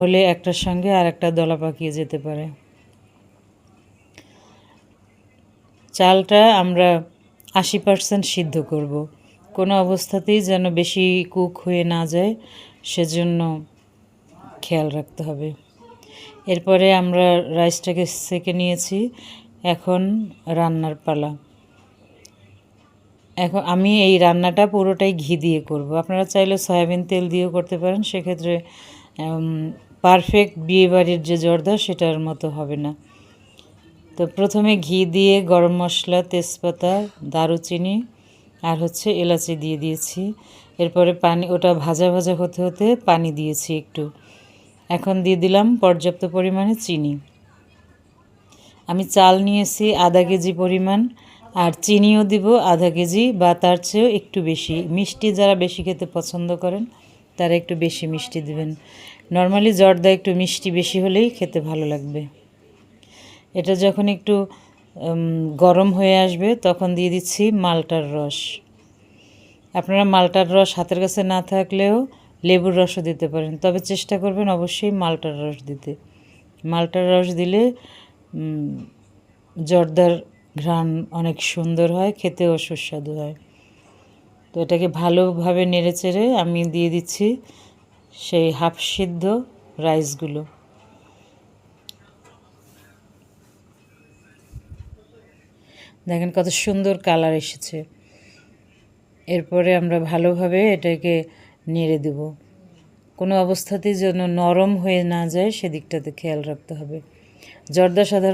হলে একটার সঙ্গে আর একটা দলা পাকিয়ে যেতে পারে। চালটা আমরা 80% সিদ্ধ করব, কোনো অবস্থাতেই যেন বেশি কুক হয়ে না যায়, সেজন্য খেয়াল রাখতে হবে। এরপরে আমরা রাইসটাকে সেকে নিয়েছি, এখন রান্নার পালা। এখন আমি এই রান্নাটা পুরোটাই ঘি দিয়ে করব। আপনারা চাইলে সয়াবিন তেল দিয়েও করতে পারেন, সেক্ষেত্রে পারফেক্ট বিয়েবাড়ির যে জর্দা সেটার মতো হবে না। তো প্রথমে ঘি দিয়ে গরম মশলা, তেজপাতা, দারুচিনি আর এলাচি দিয়ে দিয়েছি। এরপরে পানি, ওটা ভাজা ভাজা হতে হতে পানি দিয়েছি একটু। এখন দিয়ে দিলাম পর্যাপ্ত পরিমাণে চিনি। আমি চাল নিয়েছি আধা কেজি পরিমাণ, আর চিনিও দিব আধা কেজি বা তার চেয়েও একটু বেশি। মিষ্টি যারা বেশি খেতে পছন্দ করেন তারা একটু বেশি মিষ্টি দিবেন। নর্মালি জর্দা একটু মিষ্টি বেশি হলেই খেতে ভালো লাগবে। এটা যখন একটু গরম হয়ে আসবে তখন দিয়ে দিচ্ছি মালটার রস। আপনারা মালটার রস হাতের কাছে না থাকলেও লেবুর রসও দিতে পারেন, তবে চেষ্টা করবেন অবশ্যই মালটার রস দিতে। মালটার রস দিলে জর্দার ঘ্রাণ অনেক সুন্দর হয়, খেতেও সুস্বাদু হয়। তো এটাকে ভালোভাবে নেড়েচেড়ে আমি দিয়ে দিচ্ছি সেই হাফ সিদ্ধ রাইসগুলো। দেখেন কত সুন্দর কালার এসেছে। এরপরে আমরা ভালোভাবে এটাকে নেড়ে দেব, কোনো অবস্থাতেই যেন নরম হয়ে না যায় সেদিকটাতে খেয়াল রাখতে হবে। জর্দা সাধারণ